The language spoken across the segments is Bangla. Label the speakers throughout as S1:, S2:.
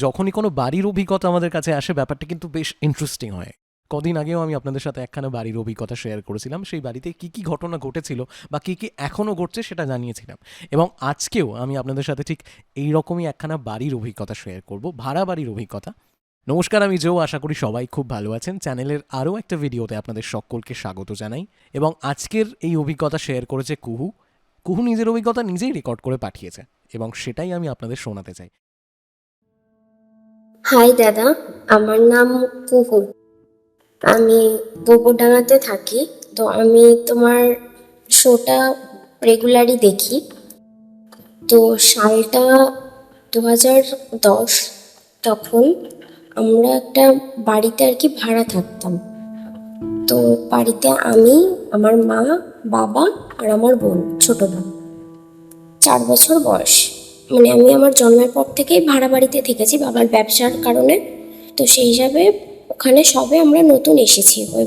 S1: যখনই কোনো বাড়ির অভিজ্ঞতা আমাদের কাছে আসে ব্যাপারটা কিন্তু বেশ ইন্টারেস্টিং হয়। কদিন আগেও আমি আপনাদের সাথে একখানা বাড়ির অভিজ্ঞতা শেয়ার করেছিলাম। সেই বাড়িতে কী ঘটনা ঘটেছিল বা কী এখনও ঘটছে সেটা জানিয়েছিলাম। এবং আজকেও আমি আপনাদের সাথে ঠিক এই রকমই একখানা বাড়ির অভিজ্ঞতা শেয়ার করব, ভাড়া বাড়ির অভিজ্ঞতা। নমস্কার, আমি জো। আশা করি সবাই খুব ভালো আছেন। চ্যানেলের আরও একটা ভিডিওতে আপনাদের সকলকে স্বাগত জানাই। এবং আজকের এই অভিজ্ঞতা শেয়ার করেছে কুহু। কুহু নিজের অভিজ্ঞতা নিজেই রেকর্ড করে পাঠিয়েছে এবং সেটাই আমি আপনাদের শোনাতে চাই।
S2: হাই দাদা, আমার নাম কুহু। আমি গোবরডাঙ্গাতে থাকি। তো আমি তোমার শোটা রেগুলারই দেখি। তো সালটা 2010। তখন আমরা একটা বাড়িতে আর কি ভাড়া থাকতাম। তো বাড়িতে আমি, আমার মা, বাবা আর আমার বোন, ছোট বোন, 4 বছর বয়স। মানে আমি আমার জন্মের পর থেকেই ভাড়া বাড়িতে থেকেছি বাবার ব্যবসার কারণে। তো সেই হিসাবে ওখানে সবে আমরা নতুন এসেছি ওই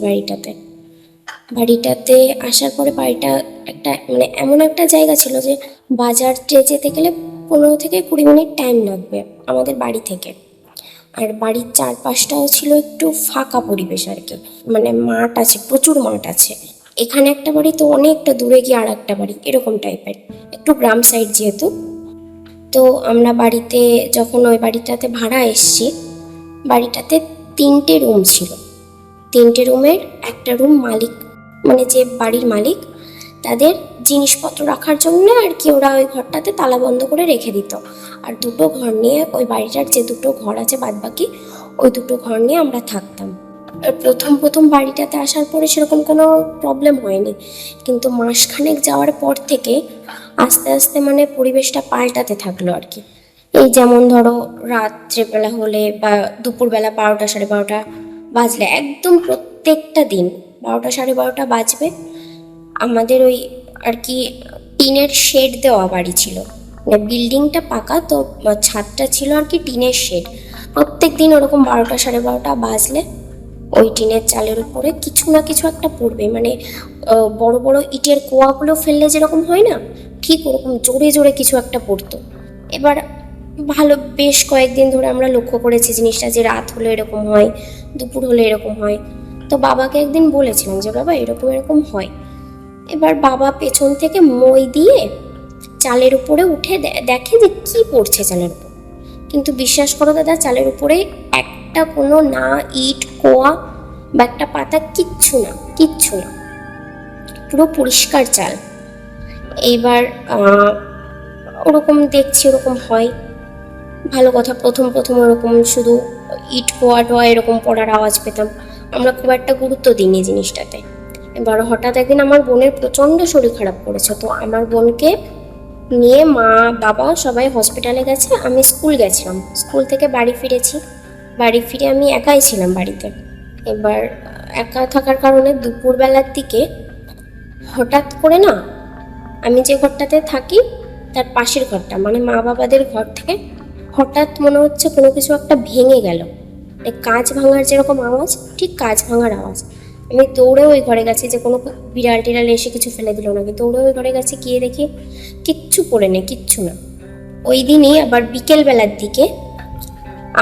S2: বাড়িটাতে আসার পরে বাড়িটা একটা মানে এমন একটা জায়গা ছিল যে বাজার যেতে গেলে 15 থেকে 20 মিনিট টাইম লাগবে আমাদের বাড়ি থেকে। আর বাড়ির চারপাশটাও ছিল একটু ফাঁকা পরিবেশ আর কি, মানে মাঠ আছে, প্রচুর মাঠ আছে। এখানে একটা বাড়ি, তো অনেকটা দূরে গিয়ে আর একটা বাড়ি, এরকম টাইপের, একটু গ্রাম সাইড যেহেতু। তো আমরা বাড়িতে যখন ওই বাড়িটাতে ভাড়া এসছি, বাড়িটাতে 3টে রুম ছিল। 3টে রুমের একটা রুম মালিক, মানে যে বাড়ির মালিক, তাদের জিনিসপত্র রাখার জন্য আর কি ওরা ওই ঘরটাতে তালা বন্ধ করে রেখে দিত। আর 2টো ঘর নিয়ে, ওই বাড়িটার যে 2টো ঘর আছে বাদবাকি, ওই 2টো ঘর নিয়ে আমরা থাকতাম। আর প্রথম বাড়িটাতে আসার পরে সেরকম কোনো প্রবলেম হয়নি, কিন্তু মাসখানেক যাওয়ার পর থেকে আস্তে আস্তে মানে পরিবেশটা পাল্টাতে থাকলো আর কি। এই যেমন ধরো রাত্রেবেলা হলে বা দুপুরবেলা 12টা সাড়ে 12টা বাজলে, একদম প্রত্যেকটা দিন 12টা সাড়ে 12টা বাজবে, আমাদের ওই আর কি টিনের শেড দেওয়া বাড়ি ছিল, মানে বিল্ডিংটা পাকা, তো ছাদটা ছিল আর কি টিনের শেড। প্রত্যেক দিন ওরকম 12টা সাড়ে 12টা বাজলে ওই টিনের চালের উপরে কিছু না কিছু একটা পড়বে, মানে বড় বড় ইটের কোয়াগুলো ফেললে যেরকম হয় না, ঠিক ওরকম জোরে জোরে কিছু একটা পড়তো। এবার ভালো বেশ কয়েকদিন ধরে আমরা লক্ষ্য করেছি জিনিসটা, যে রাত হলে এরকম হয়, দুপুর হলে এরকম হয়। তো বাবাকে একদিন বলেছিলাম যে বাবা এরকম এরকম হয়। এবার বাবা পেছন থেকে মই দিয়ে চালের উপরে উঠে দেখে যে কি পড়ছে চালের উপর। কিন্তু বিশ্বাস করো দাদা, চালের উপরে একটা কোনো না ইট কোয়া বা একটা পাতা, কিচ্ছু না, কিচ্ছু না, পুরো পরিষ্কার চাল। এইবার ওরকম দেখছি ওরকম হয়, ভালো কথা। প্রথম ওরকম শুধু ইট কোয়া টোয়া এরকম পড়ার আওয়াজ পেতাম, আমরা খুব একটা গুরুত্ব দিইনি জিনিসটাতে। এবার হঠাৎ একদিন আমার বোনের প্রচণ্ড শরীর খারাপ করেছে, তো আমার বোনকে নিয়ে মা বাবা সবাই হসপিটালে গেছে, আমি স্কুল গেছিলাম, স্কুল থেকে বাড়ি ফিরেছি। বাড়ি ফিরে আমি একাই ছিলাম বাড়িতে। এবার একা থাকার কারণে দুপুরবেলার দিকে হঠাৎ করে না, আমি যে ঘরটাতে থাকি তার পাশের ঘরটা, মানে মা বাবাদের ঘর থেকে হঠাৎ মনে হচ্ছে কোনো কিছু একটা ভেঙে গেল, কাঁচ ভাঙার যেরকম আওয়াজ, ঠিক কাঁচ ভাঙার আওয়াজ। আমি দৌড়ে ওই ঘরে গেছি, যে কোনো বিড়াল টিড়াল এসে কিছু ফেলে দিল নাকি। দৌড়ে ওই ঘরে গেছি, গিয়ে দেখি কিচ্ছু পড়ে নেই, কিচ্ছু না। ওই দিনই আবার বিকেলবেলার দিকে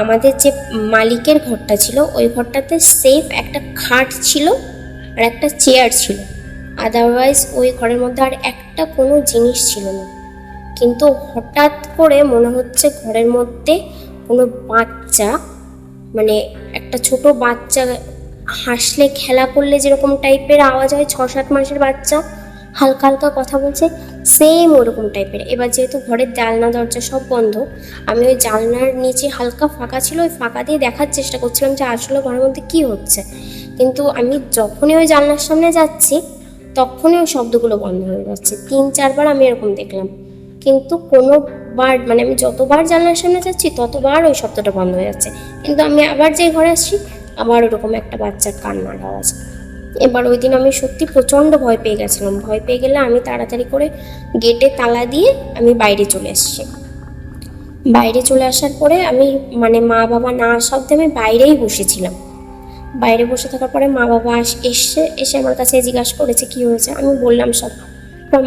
S2: আমাদের যে মালিকের ঘরটা ছিল, ওই ঘরটাতে সেফ একটা খাট ছিল আর একটা চেয়ার ছিল, আদারওয়াইজ ওই ঘরের মধ্যে আর একটা কোনো জিনিস ছিল না। কিন্তু হঠাৎ করে মনে হচ্ছে ঘরের মধ্যে কোনো বাচ্চা, মানে একটা ছোট বাচ্চা হাসলে খেলা করলে যেরকম টাইপের আওয়াজ হয়, 6-7 মাসের বাচ্চা হালকা হালকা কথা বলছে, সেম ওরকম টাইপের। এবার যেহেতু ঘরের জানলা দরজা সব বন্ধ, আমি ওই জানলার নিচে হালকা ফাঁকা ছিল, ওই ফাঁকা দিয়ে দেখার চেষ্টা করছিলাম যে আসলে ঘরের মধ্যে কী হচ্ছে। কিন্তু আমি যখনই ওই জানলার সামনে যাচ্ছি তখনই ওই শব্দগুলো বন্ধ হয়ে যাচ্ছে। 3-4 বার আমি এরকম দেখলাম, কিন্তু কোনোবার, মানে আমি যতবার জানলার সামনে যাচ্ছি ততবার ওই শব্দটা বন্ধ হয়ে যাচ্ছে। কিন্তু আমি আবার যে ঘরে আসছি, আবার ওরকম একটা বাচ্চার কান্নার আওয়াজ। এবার ওই দিন আমি সত্যি প্রচণ্ড ভয় পেয়ে গেছিলাম। ভয় পেয়ে গেলে আমি তাড়াতাড়ি করে গেটে তালা দিয়ে আমি বাইরে চলে এসেছি। বাইরে চলে আসার পরে আমি, মানে মা বাবা না আসা অব্দি আমি বাইরেই বসেছিলাম। বাইরে বসে থাকার পরে মা বাবা এসে আমার কাছে জিজ্ঞাসা করেছে কি হয়েছে। আমি বললাম সব।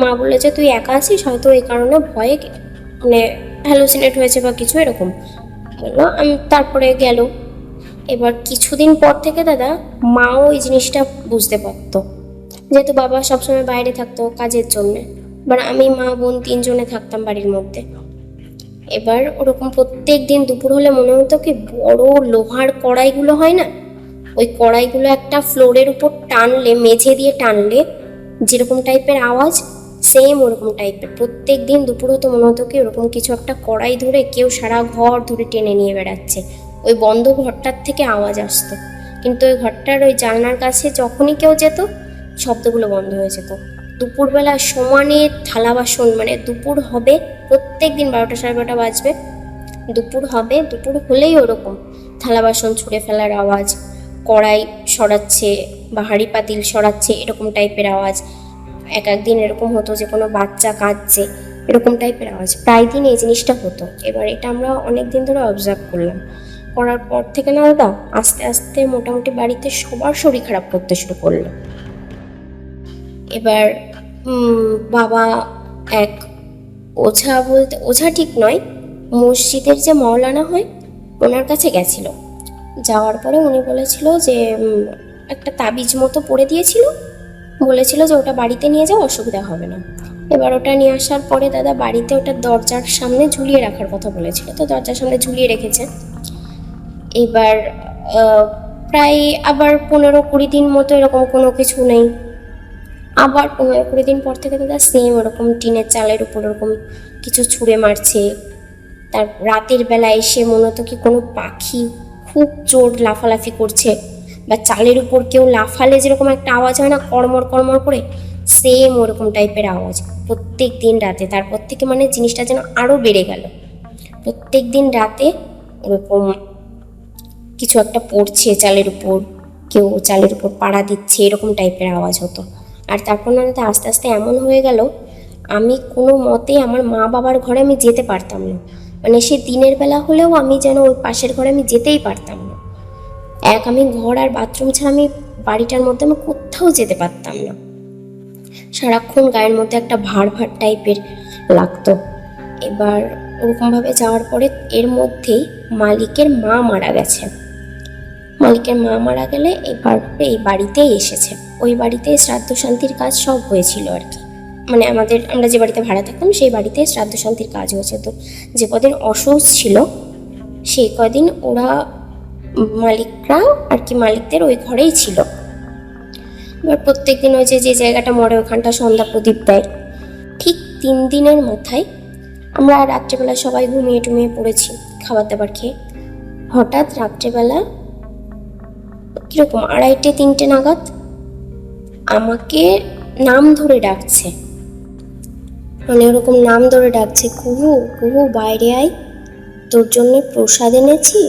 S2: মা বললো যে তুই একা আছিস, হয়তো এই কারণে ভয়ে মানে হ্যালুসিনেট হয়েছে বা কিছু এরকম। বললো আমি, তারপরে গেল। এবার কিছুদিন পর থেকে দাদা মাও এই জিনিসটা বুঝতে পারতো, যেহেতু বাবা সবসময় বাইরে থাকতো কাজের জন্যে। এবার আমি মা বোন তিনজনে থাকতাম বাড়ির মধ্যে। এবার ওরকম প্রত্যেক দিন দুপুর হলে মনে হতো কি বড় লোহার কড়াইগুলো হয় না, ওই কড়াইগুলো একটা ফ্লোরের উপর টানলে, মেঝে দিয়ে টানলে যেরকম টাইপের আওয়াজ, সেম ওরকম টাইপের প্রত্যেক দিন দুপুর হতো। মনে হতো কি ওরকম কিছু একটা কড়াই ধরে কেউ সারা ঘর ধরে টেনে নিয়ে বেড়াচ্ছে। ওই বন্ধ ঘরটার থেকে আওয়াজ আসতো, কিন্তু ওই ঘরটার ওই জানলার কাছে যখনই কেউ যেত শব্দগুলো বন্ধ হয়ে যেত। দুপুরবেলা সমানে থালা বাসন, মানে দুপুর হবে প্রত্যেক দিন 12টা 12:30 বাজবে, দুপুর হবে, দুপুর হলেই ওরকম থালা বাসন ছুঁড়ে ফেলার আওয়াজ, কড়াই সরাচ্ছে বা হাঁড়ি পাতিল সরাচ্ছে এরকম টাইপের আওয়াজ। এক একদিন এরকম হতো যে কোনো বাচ্চা কাঁদছে, এরকম টাইপের আওয়াজ প্রায় দিন এই জিনিসটা হতো। এবার এটা আমরা অনেক দিন ধরে অবজার্ভ করলাম। করার পর থেকে না দাদা আস্তে আস্তে মোটামুটি বাড়িতে সবার শরীর খারাপ করতে শুরু করলো। এবার বাবা এক ওঝা, বলতে ওঝা ঠিক নয়, মসজিদের যে মাওলানা হয় ওনার কাছে গেছিল। যাওয়ার পরে উনি বলেছিল যে একটা তাবিজ মতো পরে দিয়েছিল, বলেছিল যে ওটা বাড়িতে নিয়ে যাও, অসুবিধা হবে না। এবার ওটা নিয়ে আসার পরে দাদা বাড়িতে ওটা দরজার সামনে ঝুলিয়ে রাখার কথা বলেছিল, তো দরজার সামনে ঝুলিয়ে রেখেছে। এবার প্রায় আবার 15-20 দিন মতো এরকম কোনো কিছু নেই। আবার 15-20 দিন পর থেকে দাদা সেম ওরকম টিনের চালের উপর ওরকম কিছু ছুঁড়ে মারছে। তার রাতের বেলা এসে মনে হতো কি কোনো পাখি খুব জোর লাফালাফি করছে, বা চালের উপর কেউ লাফালে যেরকম একটা আওয়াজ হয় না কড়মড় কড়মড় করে, সেম ওরকম টাইপের আওয়াজ প্রত্যেক দিন রাতে। তারপর থেকে মানে জিনিসটা যেন আরও বেড়ে গেল, প্রত্যেক দিন রাতে ওরকম কিছু একটা পড়ছে চালের উপর, কেউ চালের উপর পাড়া দিচ্ছে, এরকম টাইপের আওয়াজ হতো। আর তারপর না দাদা আস্তে আস্তে এমন হয়ে গেল আমি কোনো মতে আমার মা বাবার ঘরে আমি যেতে পারতাম না, মানে সে দিনের বেলা হলেও আমি যেন ওই পাশের ঘরে আমি যেতেই পারতাম না। আমি ঘর আর বাথরুম ছাড়া আমি বাড়িটার মধ্যে আমি কোথাও যেতে পারতাম না। সারাক্ষণ গায়ের মধ্যে একটা ভার ভার টাইপের লাগতো। এবার ওরকমভাবে যাওয়ার পরে এর মধ্যেই মালিকের মা মারা গেছে। মালিকের মা মারা গেলে এবার এই বাড়িতেই এসেছে, ওই বাড়িতে শ্রাদ্ধ শান্তির কাজ সব হয়েছিল আর কি। মানে আমরা যে বাড়িতে ভাড়া থাকতাম সেই বাড়িতে শ্রাদ্ধ শান্তির কাজ হয়েছে। তো যে কদিন অসুস্থ ছিল সেই কদিন ওরা মালিকরা আর কি মালিকদের ওই ঘরেই ছিল। এবার প্রত্যেকদিন ওই যে জায়গাটা মরে ওখানটা সন্ধ্যা প্রদীপ দেয়। ঠিক 3 দিনের মাথায় আমরা রাত্রেবেলা সবাই ঘুমিয়ে টুমিয়ে পড়েছি খাবার দাবার খেয়ে। হঠাৎ রাত্রেবেলা কিরকম 2:30-3টে নাগাদ আমাকে নাম ধরে ডাকছে, মানে ওরকম নাম ধরে ডাকছে, কুহু কুহু বাইরে আয়, তোর জন্য প্রসাদ এনেছি,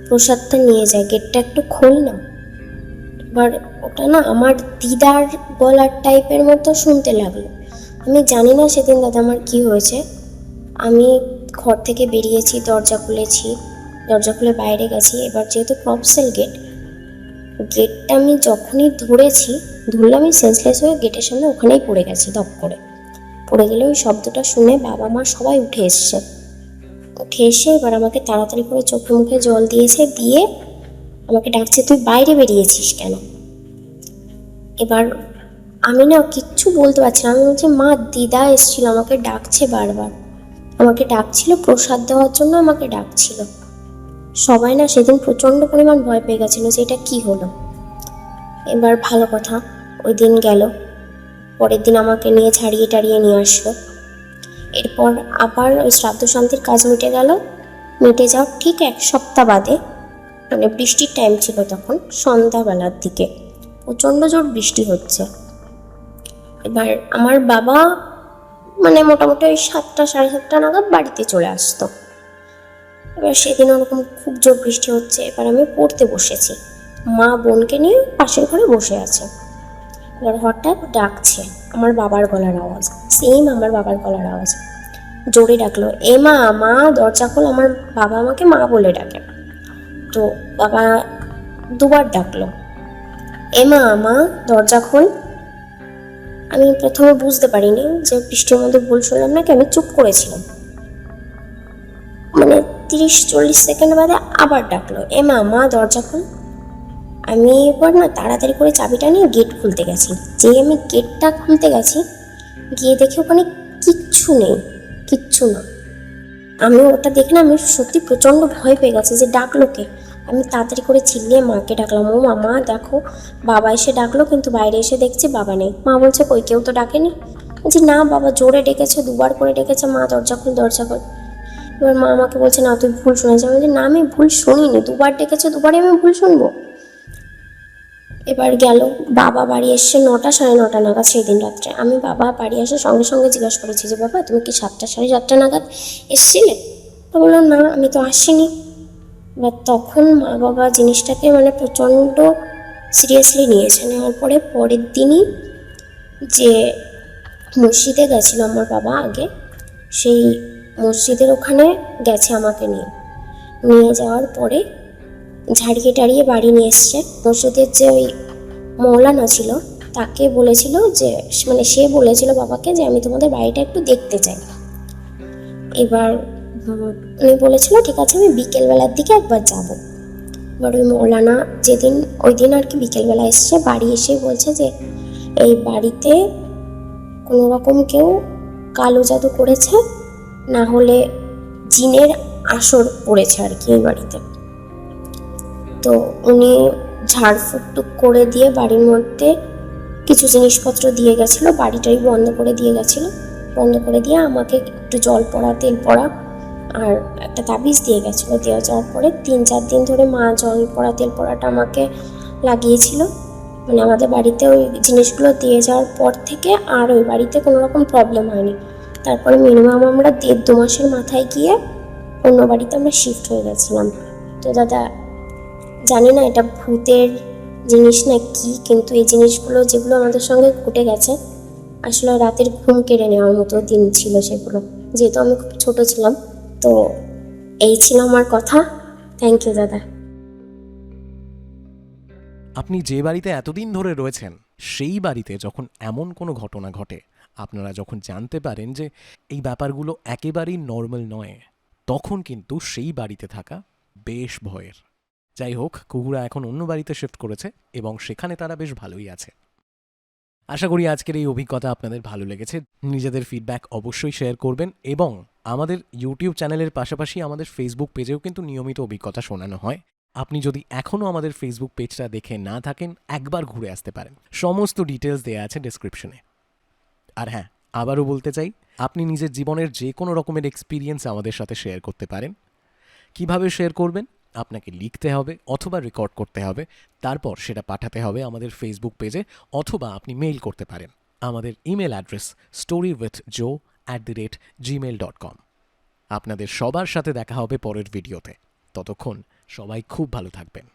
S2: প্রসাদটা নিয়ে যায়, গেটটা একটু খোল না। এবার ওটা না আমার দিদার গলার টাইপের মতো শুনতে লাগলো। আমি জানি না সেদিন দাদা আমার কি হয়েছে, আমি ঘর থেকে বেরিয়েছি, দরজা খুলে বাইরে গেছি। এবার যেহেতু প্রপসেল গেটটা আমি যখনই ধরলে আমি সেন্সলেস হয়ে গেটের সামনে ওখানেই পড়ে গেছি, দপ করে পড়ে গেলে। ওই শব্দটা শুনে বাবা মা সবাই উঠে এসে এবার আমাকে তাড়াতাড়ি করে চোখে মুখে জল দিয়েছে, দিয়ে আমাকে ডাকছে, তুই বাইরে বেরিয়েছিস কেন? এবার আমি না কিচ্ছু বলতে পারছি না। আমি বলছি মা দিদা এসেছিল, আমাকে ডাকছে বারবার, আমাকে ডাকছিল প্রসাদ দেওয়ার জন্য, আমাকে ডাকছিল। সবাই না সেদিন প্রচণ্ড পরিমাণ ভয় পেয়ে গেছিলো যে এটা কি হলো। এবার ভালো কথা, ওই দিন গেল। পরের দিন আমাকে নিয়ে ছাড়িয়ে নিয়ে আসলো। এরপর আবার ওই শ্রাদ্ধ শান্তির কাজ মিটে যাওয়ার ঠিক 1 সপ্তাহ বাদে, মানে বৃষ্টির টাইম ছিল তখন, সন্ধ্যাবেলার দিকে প্রচণ্ড জোর বৃষ্টি হচ্ছে। এবার আমার বাবা মানে মোটামুটি ওই 7টা 7:30 নাগাদ বাড়িতে চলে আসতো। এবার সেদিন ওরকম খুব জোর বৃষ্টি হচ্ছে। এবার আমি পড়তে বসেছি, মা বোনকে নিয়ে পাশের ঘরে বসে আছে। এবার হঠাৎ ডাকছে, আমার বাবার গলার আওয়াজ, সেম আমার বাবার গলার আওয়াজ, জোরে ডাকলো, এ মা মা দরজা খোল। আমার বাবা আমাকে মা বলে ডাকে, তো বাবা 2বার ডাকলো, এ মা মা দরজা খোল। আমি প্রথমে বুঝতে পারিনি যে বৃষ্টির মধ্যে ভুল শুনলাম নাকি, আমি চুপ করেছিলাম। মানে 30-40 সেকেন্ড বাদে আবার ডাকলো, এ মা, মা দরজা খোল। আমি এবার না তাড়াতাড়ি করে চাবিটা নিয়ে গেট খুলতে গেছি। যেই আমি গেটটা খুলতে গেছি, গিয়ে দেখি ওখানে কিচ্ছু নেই, কিচ্ছু না। আমি ওটা দেখে না আমি সত্যি প্রচণ্ড ভয় পেয়ে গেছি যে ডাকলো কে। আমি তাড়াতাড়ি করে চিল্লিয়ে মাকে ডাকলাম, ও মামা দেখো, বাবা এসে ডাকলো, কিন্তু বাইরে এসে দেখছি বাবা নেই। মা বলছে কই, কেউ তো ডাকেনি। বলছি না বাবা, জোরে ডেকেছে, দুবার করে ডেকেছে, মা দরজা খোল, দরজা খোল। এবার মা আমাকে বলছে না তুই ভুল শুনেছিস। আমি বলছি না, আমি ভুল শুনিনি, দুবার ডেকেছে, দুবারই আমি ভুল শুনবো। এবার গেল, বাবা বাড়ি এসছে 9টা-9:30 নাগাদ সেই দিন রাত্রে। আমি বাবা বাড়ি আসে সঙ্গে সঙ্গে জিজ্ঞাসা করেছি যে বাবা তুমি কি 7টা-7:30 নাগাদ এসছিলে? তো বললাম না, আমি তো আসিনি। এবার তখন মা বাবা জিনিসটাকে মানে প্রচণ্ড সিরিয়াসলি নিয়েছে। নেওয়ার পরে পরের দিনই যে মসজিদে গেছিল আমার বাবা আগে, সেই মসজিদের ওখানে গেছে আমাকে নিয়ে। নিয়ে যাওয়ার পরে ঝাড়িয়ে টাড়িয়ে বাড়ি নিয়ে এসছে। মসজিদের যে ওই মৌলানা ছিল তাকে বলেছিল যে, মানে সে বলেছিল বাবাকে যে আমি তোমাদের বাড়িটা একটু দেখতে চাই। এবার উনি বলেছিল ঠিক আছে আমি বিকেলবেলার দিকে একবার যাব। এবার ওই মৌলানা যেদিন ওই দিন আর কি বিকেলবেলা এসছে, বাড়ি এসে বলছে যে এই বাড়িতে কোনো রকম কেউ কালো জাদু করেছে, না হলে জিনের আসর পড়েছে আর কি এই বাড়িতে। তো উনি ঝাড়ফুঁক করে দিয়ে বাড়ির মধ্যে কিছু জিনিসপত্র দিয়ে গেছিলো, বাড়িটাই বন্ধ করে দিয়ে গেছিলো। বন্ধ করে দিয়ে আমাকে একটু জল পড়া, তেল পড়া আর একটা তাবিজ দিয়ে গেছিলো। দেওয়া যাওয়ার পরে 3-4 দিন ধরে মা জল পড়া, তেল পড়াটা আমাকে লাগিয়েছিল। মানে আমাদের বাড়িতে ওই জিনিসগুলো দিয়ে যাওয়ার পর থেকে আর ওই বাড়িতে কোনো রকম প্রবলেম হয়নি। তারপরে মিনিমাম আমরা 1.5-2 মাসের মাথায় গিয়ে অন্য বাড়িতে আমরা শিফট হয়ে গেছিলাম। তো দাদা জানি না এটা ভূতের জিনিস না কি, কিন্তু এই জিনিসগুলো যেগুলো আমাদের সঙ্গে ঘটে গেছে আসলে রাতের ঘুম কেড়ে নেওয়ার মতো দিন ছিল সেগুলো, যেহেতু আমি খুব ছোট ছিলাম। তো এই ছিল আমার কথা। থ্যাংক ইউ দাদা।
S1: আপনি যে বাড়িতে এতদিন ধরে রয়েছেন সেই বাড়িতে যখন এমন কোনো ঘটনা ঘটে, আপনারা যখন জানতে পারেন যে এই ব্যাপারগুলো একেবারেই নর্মাল নয়, তখন কিন্তু সেই বাড়িতে থাকা বেশ ভয়ের। যাই হোক, কুকুরা এখন অন্য বাড়িতে শিফট করেছে এবং সেখানে তারা বেশ ভালোই আছে। আশা করি আজকের এই অভিজ্ঞতা আপনাদের ভালো লেগেছে। নিজেদের ফিডব্যাক অবশ্যই শেয়ার করবেন এবং আমাদের ইউটিউব চ্যানেলের পাশাপাশি আমাদের ফেসবুক পেজেও কিন্তু নিয়মিত অভিজ্ঞতা শোনানো হয়। আপনি যদি এখনও আমাদের ফেসবুক পেজটা দেখে না থাকেন, একবার ঘুরে আসতে পারেন। সমস্ত ডিটেলস দেওয়া আছে ডেসক্রিপশনে। আর হ্যাঁ, আবারও বলতে চাই, আপনি নিজের জীবনের যে কোনো রকমের এক্সপিরিয়েন্স আমাদের সাথে শেয়ার করতে পারেন। কিভাবে শেয়ার করবেন? আপনাকে লিখতে হবে অথবা রেকর্ড করতে হবে, তারপর সেটা পাঠাতে হবে আমাদের ফেসবুক পেজে, অথবা আপনি মেইল করতে পারেন। আমাদের ইমেল অ্যাড্রেস storywithjoe@gmail.com। আপনাদের সবার সাথে দেখা হবে পরের ভিডিওতে। ততক্ষণ সবাই খুব ভালো থাকবেন।